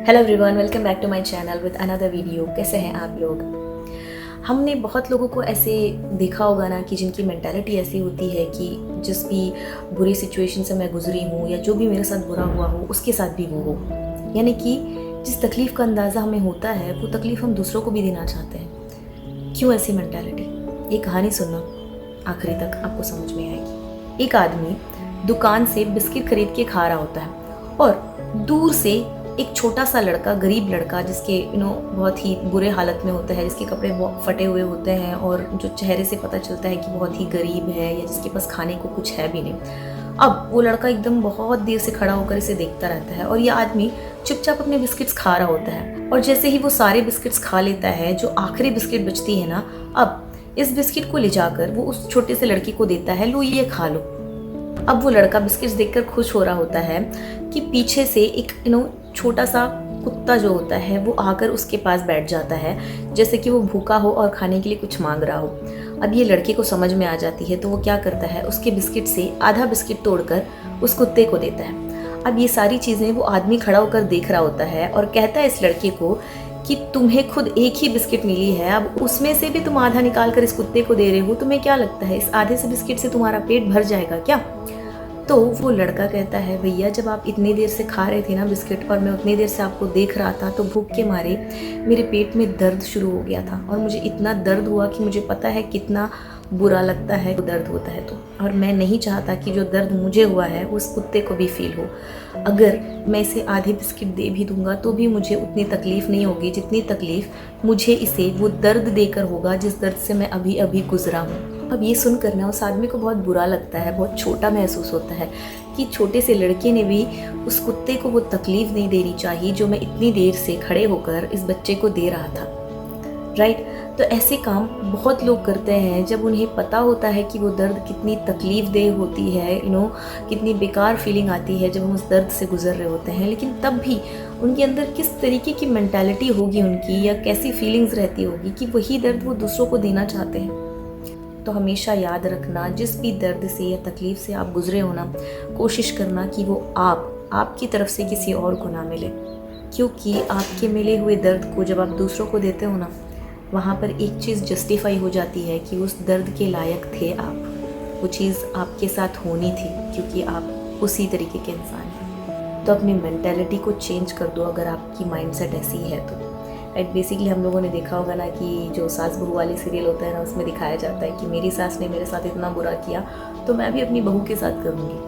Hello everyone, welcome back to my channel with another video. कैसे हैं आप लोग? हमने बहुत लोगों को ऐसे देखा होगा ना कि जिनकी मेंटालिटी ऐसी होती है कि जिस भी बुरी सिचुएशन से मैं गुजरी हूँ या जो भी मेरे साथ बुरा हुआ हो उसके साथ भी वो हो। यानी कि जिस तकलीफ़ का अंदाज़ा हमें होता है वो तकलीफ़ हम दूसरों को भी देना चाहते हैं। क्यों ऐसी मेंटालिटी? ये कहानी सुनना, आखिरी तक आपको समझ में आएगी। एक आदमी दुकान से बिस्किट खरीद के खा रहा होता है और दूर से एक छोटा सा लड़का, गरीब लड़का जिसके बहुत ही बुरे हालत में होता है, जिसके कपड़े फटे हुए होते हैं और जो चेहरे से पता चलता है कि बहुत ही गरीब है या जिसके पास खाने को कुछ है भी नहीं। अब वो लड़का एकदम बहुत देर से खड़ा होकर इसे देखता रहता है और ये आदमी चुपचाप अपने बिस्किट्स खा रहा होता है। और जैसे ही वो सारे बिस्किट्स खा लेता है, जो आखिरी बिस्किट बचती है ना, अब इस बिस्किट को ले जाकर वो उस छोटे से लड़के को देता है, लो ये खा लो। अब वो लड़का बिस्किट्स देखकर खुश हो रहा होता है कि पीछे से एक छोटा सा कुत्ता जो होता है वो आकर उसके पास बैठ जाता है, जैसे कि वो भूखा हो और खाने के लिए कुछ मांग रहा हो। अब ये लड़के को समझ में आ जाती है तो वो क्या करता है, उसके बिस्किट से आधा बिस्किट तोड़कर उस कुत्ते को देता है। अब ये सारी चीज़ें वो आदमी खड़ा होकर देख रहा होता है और कहता है इस लड़के को कि तुम्हें खुद एक ही बिस्किट मिली है, अब उसमें से भी तुम आधा निकाल कर इस कुत्ते को दे रहे हो, तुम्हें क्या लगता है इस आधे से बिस्किट से तुम्हारा पेट भर जाएगा क्या? तो वो लड़का कहता है, भैया जब आप इतनी देर से खा रहे थे ना बिस्किट और मैं उतनी देर से आपको देख रहा था तो भूख के मारे मेरे पेट में दर्द शुरू हो गया था और मुझे इतना दर्द हुआ कि मुझे पता है कितना बुरा लगता है दर्द होता है तो, और मैं नहीं चाहता कि जो दर्द मुझे हुआ है उस कुत्ते को भी फील हो। अगर मैं इसे आधी बिस्किट दे भी दूंगा तो भी मुझे उतनी तकलीफ़ नहीं होगी जितनी तकलीफ़ मुझे इसे वो दर्द देकर होगा जिस दर्द से मैं अभी अभी गुजरा हूँ। अब ये सुनकर ना उस आदमी को बहुत बुरा लगता है, बहुत छोटा महसूस होता है कि छोटे से लड़के ने भी उस कुत्ते को वो तकलीफ़ नहीं देनी चाहिए जो मैं इतनी देर से खड़े होकर इस बच्चे को दे रहा था। राइट? तो ऐसे काम बहुत लोग करते हैं जब उन्हें पता होता है कि वो दर्द कितनी तकलीफ़ देह होती है, कितनी बेकार फीलिंग आती है जब हम उस दर्द से गुजर रहे होते हैं, लेकिन तब भी उनके अंदर किस तरीके की मेंटालिटी होगी उनकी, या कैसी फीलिंग्स रहती होगी कि वही दर्द वो दूसरों को देना चाहते हैं। तो हमेशा याद रखना, जिस भी दर्द से या तकलीफ़ से आप गुजरे हो ना, कोशिश करना कि वो आपकी तरफ से किसी और को ना मिले, क्योंकि आपके मिले हुए दर्द को जब आप दूसरों को देते हो ना, वहाँ पर एक चीज़ जस्टिफाई हो जाती है कि उस दर्द के लायक थे आप, वो चीज़ आपके साथ होनी थी क्योंकि आप उसी तरीके के इंसान हैं। तो अपनी मेंटालिटी को चेंज कर दो अगर आपकी माइंडसेट ऐसी है तो। राइट? बेसिकली हम लोगों ने देखा होगा ना कि जो सास बहू वाली सीरियल होता है ना, उसमें दिखाया जाता है कि मेरी सास ने मेरे साथ इतना बुरा किया तो मैं भी अपनी बहू के साथ करूँगी।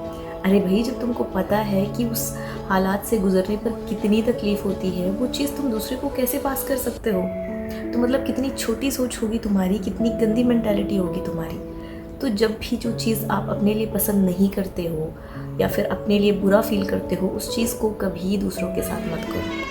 अरे भाई, जब तुमको पता है कि उस हालात से गुजरने पर कितनी तकलीफ़ होती है, वो चीज़ तुम दूसरे को कैसे पास कर सकते हो? तो मतलब कितनी छोटी सोच होगी तुम्हारी, कितनी गंदी मेंटालिटी होगी तुम्हारी। तो जब भी जो चीज़ आप अपने लिए पसंद नहीं करते हो या फिर अपने लिए बुरा फील करते हो, उस चीज़ को कभी दूसरों के साथ मत करो।